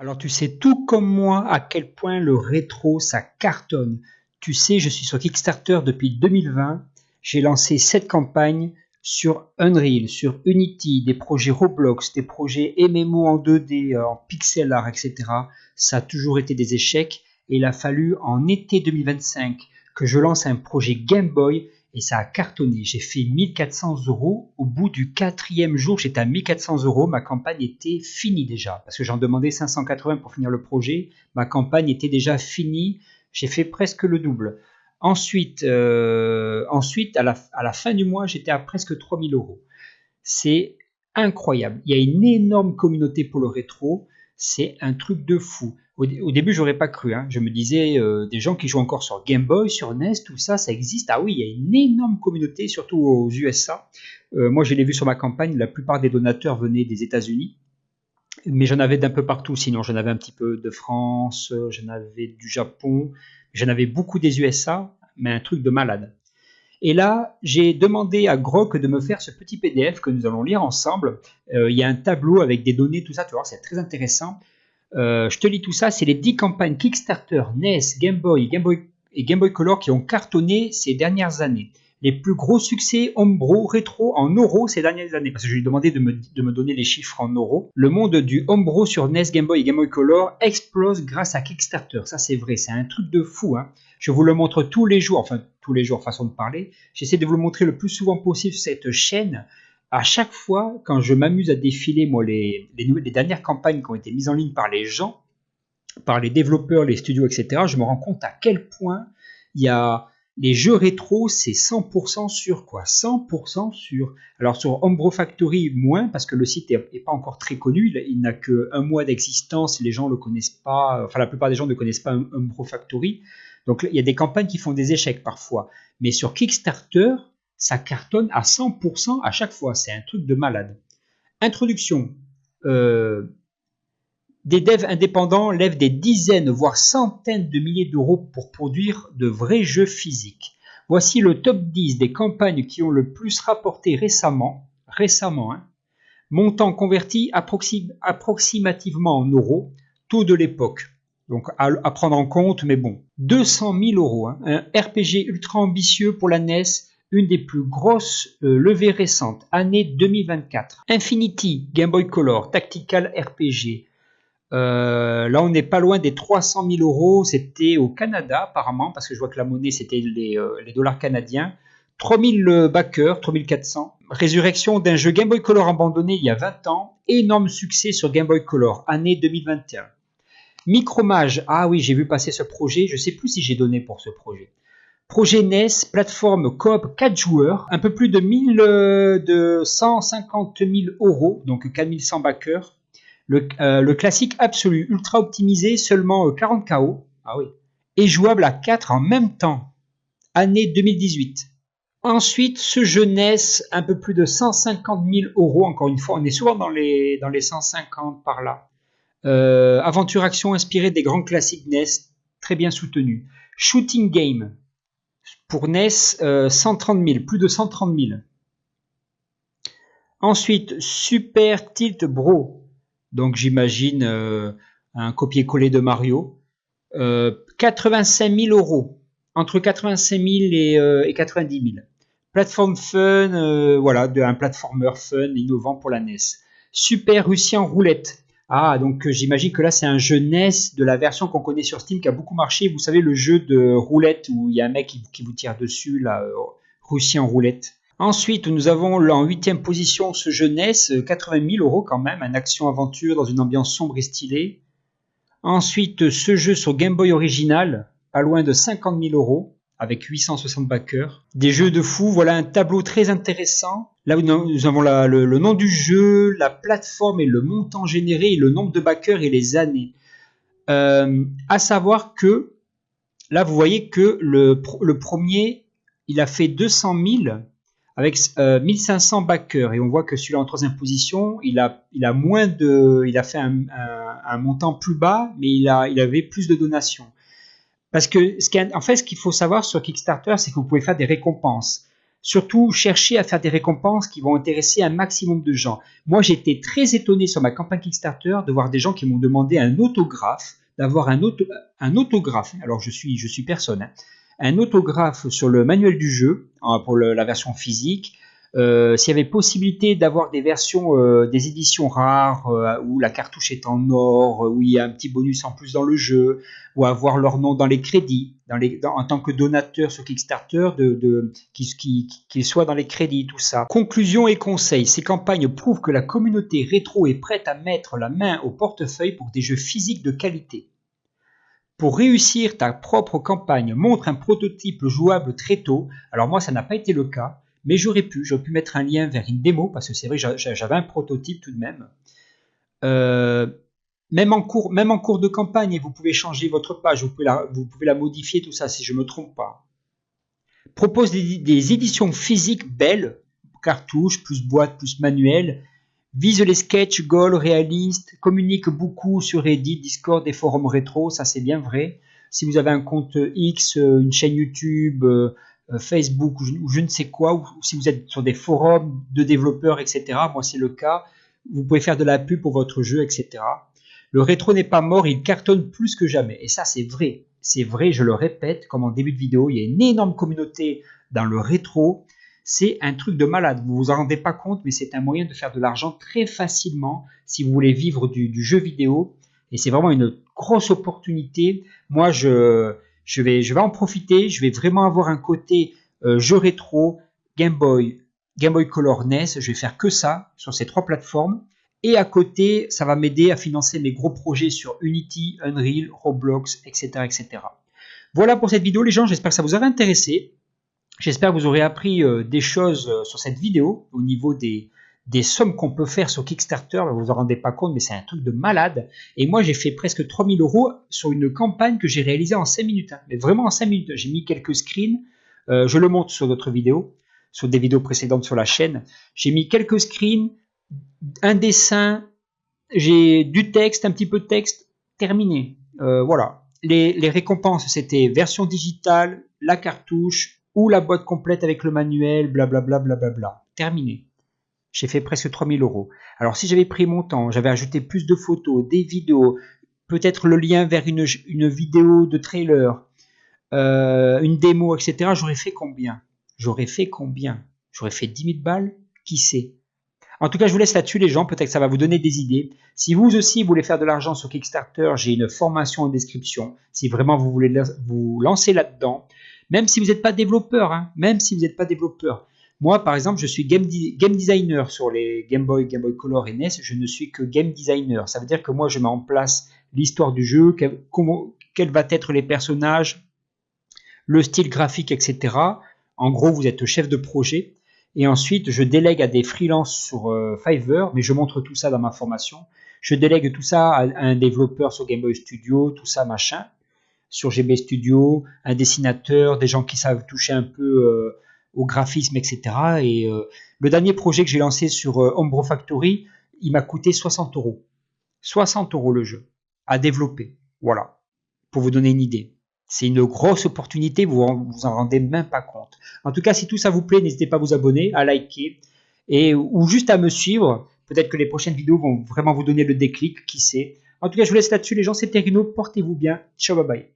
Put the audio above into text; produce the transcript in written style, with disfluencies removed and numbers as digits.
Alors tu sais tout comme moi à quel point le rétro ça cartonne. Tu sais, je suis sur Kickstarter depuis 2020. J'ai lancé 7 campagnes sur Unreal, sur Unity, des projets Roblox, des projets MMO en 2D, en pixel art, etc. Ça a toujours été des échecs et il a fallu en été 2025 que je lance un projet Game Boy et ça a cartonné. J'ai fait 1 400 €. Au bout du 4e jour, j'étais à 1 400 €. Ma campagne était finie déjà. Parce que j'en demandais 580 pour finir le projet. Ma campagne était déjà finie. J'ai fait presque le double. Ensuite, à la fin du mois, j'étais à presque 3 000 €. C'est incroyable. Il y a une énorme communauté pour le rétro. C'est un truc de fou. Au début, j'aurais pas cru. Je me disais, des gens qui jouent encore sur Game Boy, sur NES, tout ça, ça existe. Ah oui, il y a une énorme communauté, surtout aux USA. Moi, je l'ai vu sur ma campagne. La plupart des donateurs venaient des États-Unis, mais j'en avais d'un peu partout. Sinon, j'en avais un petit peu de France, j'en avais du Japon, j'en avais beaucoup des USA, mais un truc de malade. Et là, j'ai demandé à Grok de me faire ce petit PDF que nous allons lire ensemble. Il y a un tableau avec des données, tout ça, tu vois, c'est très intéressant. Je te lis tout ça, c'est les 10 campagnes Kickstarter, NES, Game Boy et Game Boy Color qui ont cartonné ces dernières années. Les plus gros succès Homebrew rétro en euros ces dernières années, parce que je lui ai demandé de me donner les chiffres en euros. Le monde du Homebrew sur NES, Game Boy et Game Boy Color explose grâce à Kickstarter. Ça, c'est vrai, c'est un truc de fou. Je vous le montre tous les jours, enfin tous les jours, façon de parler. J'essaie de vous le montrer le plus souvent possible sur cette chaîne. À chaque fois, quand je m'amuse à défiler moi, les dernières campagnes qui ont été mises en ligne par les gens, par les développeurs, les studios, etc., je me rends compte à quel point il y a les jeux rétro, c'est 100% sûr, quoi. 100% sûr. Alors sur Homebrew Factory, moins, parce que le site n'est pas encore très connu. Il n'a qu'un mois d'existence. Les gens le connaissent pas. Enfin, la plupart des gens ne connaissent pas Homebrew Factory. Donc, il y a des campagnes qui font des échecs parfois. Mais sur Kickstarter, ça cartonne à 100% à chaque fois. C'est un truc de malade. Introduction. Des devs indépendants lèvent des dizaines, voire centaines de milliers d'euros pour produire de vrais jeux physiques. Voici le top 10 des campagnes qui ont le plus rapporté récemment, montant converti approximativement en euros, taux de l'époque. Donc à prendre en compte, mais bon. 200 000 €, un RPG ultra ambitieux pour la NES, une des plus grosses levées récentes, année 2024. Infinity, Game Boy Color, Tactical RPG. Là, on n'est pas loin des 300 000 €. C'était au Canada, apparemment, parce que je vois que la monnaie, c'était les dollars canadiens. 3000 backers, 3400. Résurrection d'un jeu Game Boy Color abandonné il y a 20 ans. Énorme succès sur Game Boy Color, année 2021. Micromage, ah oui, j'ai vu passer ce projet. Je ne sais plus si j'ai donné pour ce projet. Projet NES, plateforme coop 4 joueurs, un peu plus de 150 000 €, donc 4100 backers. Le classique absolu, ultra optimisé, seulement 40 KO, ah oui, et jouable à 4 en même temps, année 2018. Ensuite, ce jeu NES, un peu plus de 150 000 €, encore une fois, on est souvent dans les 150 par là. Aventure-action inspirée des grands classiques NES, très bien soutenu. Shooting Game, pour NES, 130 000, plus de 130 000. Ensuite, Super Tilt Bro, donc j'imagine un copier-coller de Mario. 85 000 €, entre 85 000 et 90 000. Plateforme fun, voilà, un platformer fun, innovant pour la NES. Super Russian Roulette. Ah, donc j'imagine que là c'est un jeu NES de la version qu'on connaît sur Steam qui a beaucoup marché. Vous savez, le jeu de roulette où il y a un mec qui vous tire dessus, là, Russian Roulette. Ensuite, nous avons en 8e position ce jeu NES, 80 000 € quand même, un action-aventure dans une ambiance sombre et stylée. Ensuite, ce jeu sur Game Boy original, pas loin de 50 000 €, avec 860 backers. Des jeux de fou, voilà un tableau très intéressant. Là, nous avons le nom du jeu, la plateforme et le montant généré, et le nombre de backers et les années. À savoir que, là, vous voyez que le premier, il a fait 200 000 avec 1500 backers, et on voit que celui-là en 3e position, il a fait un montant plus bas, mais il avait plus de donations. Parce que ce qu'il faut savoir sur Kickstarter, c'est que vous pouvez faire des récompenses. Surtout, cherchez à faire des récompenses qui vont intéresser un maximum de gens. Moi, j'étais très étonné sur ma campagne Kickstarter de voir des gens qui m'ont demandé un autographe, d'avoir un autographe. Alors, je suis personne, hein. Un autographe sur le manuel du jeu, pour la version physique. S'il y avait possibilité d'avoir des versions, des éditions rares, où la cartouche est en or, où il y a un petit bonus en plus dans le jeu, ou avoir leur nom dans les crédits, en tant que donateur sur Kickstarter, qu'ils soient dans les crédits, tout ça. Conclusion et conseils, ces campagnes prouvent que la communauté rétro est prête à mettre la main au portefeuille pour des jeux physiques de qualité. Pour réussir ta propre campagne, montre un prototype jouable très tôt. Alors moi, ça n'a pas été le cas, mais j'aurais pu mettre un lien vers une démo, parce que c'est vrai que j'avais un prototype tout de même. Même en cours de campagne, vous pouvez changer votre page, vous pouvez la modifier, tout ça, si je ne me trompe pas. Propose des éditions physiques belles, cartouches, plus boîte, plus manuel. Vise les sketchs, goals, réalistes, communique beaucoup sur Reddit, Discord et forums rétro, ça c'est bien vrai. Si vous avez un compte X, une chaîne YouTube, Facebook ou je ne sais quoi, ou si vous êtes sur des forums de développeurs, etc., moi c'est le cas, vous pouvez faire de la pub pour votre jeu, etc. Le rétro n'est pas mort, il cartonne plus que jamais. Et ça c'est vrai, je le répète, comme en début de vidéo, il y a une énorme communauté dans le rétro. C'est un truc de malade, vous vous en rendez pas compte, mais c'est un moyen de faire de l'argent très facilement si vous voulez vivre du jeu vidéo. Et c'est vraiment une grosse opportunité. Moi, je vais en profiter. Je vais vraiment avoir un côté jeu rétro, Game Boy Color NES. Je vais faire que ça sur ces 3 plateformes. Et à côté, ça va m'aider à financer mes gros projets sur Unity, Unreal, Roblox, etc., etc. Voilà pour cette vidéo, les gens. J'espère que ça vous aura intéressé. J'espère que vous aurez appris des choses sur cette vidéo au niveau des sommes qu'on peut faire sur Kickstarter. Vous vous en rendez pas compte, mais c'est un truc de malade. Et moi, j'ai fait presque 3000 € sur une campagne que j'ai réalisée en 5 minutes. Hein. Mais vraiment en 5 minutes. J'ai mis quelques screens. Je le montre sur d'autres vidéos, sur des vidéos précédentes sur la chaîne. J'ai mis quelques screens, un dessin, j'ai du texte, un petit peu de texte, terminé. Voilà. Les récompenses, c'était version digitale, la cartouche, ou la boîte complète avec le manuel, blablabla, blablabla. Terminé. J'ai fait presque 3000 €. Alors si j'avais pris mon temps, j'avais ajouté plus de photos, des vidéos, peut-être le lien vers une vidéo de trailer, une démo, etc., j'aurais fait combien? J'aurais fait 10 000 balles? Qui sait? En tout cas, je vous laisse là-dessus les gens, peut-être que ça va vous donner des idées. Si vous aussi voulez faire de l'argent sur Kickstarter, j'ai une formation en description. Si vraiment vous voulez vous lancer là-dedans, même si vous n'êtes pas développeur, hein, Moi, par exemple, je suis game designer sur les Game Boy Color et NES. Je ne suis que game designer. Ça veut dire que moi, je mets en place l'histoire du jeu, quels vont être les personnages, le style graphique, etc. En gros, vous êtes chef de projet. Et ensuite, je délègue à des freelances sur Fiverr, mais je montre tout ça dans ma formation. Je délègue tout ça à un développeur sur Game Boy Studio, tout ça, machin, sur GB Studio, un dessinateur, des gens qui savent toucher un peu au graphisme, etc. Et le dernier projet que j'ai lancé sur Homebrew Factory, il m'a coûté 60 €. 60 € le jeu, à développer. Voilà, pour vous donner une idée. C'est une grosse opportunité, vous vous en rendez même pas compte. En tout cas, si tout ça vous plaît, n'hésitez pas à vous abonner, à liker, ou juste à me suivre. Peut-être que les prochaines vidéos vont vraiment vous donner le déclic, qui sait. En tout cas, je vous laisse là-dessus les gens, c'était Rino, portez-vous bien, ciao, bye bye.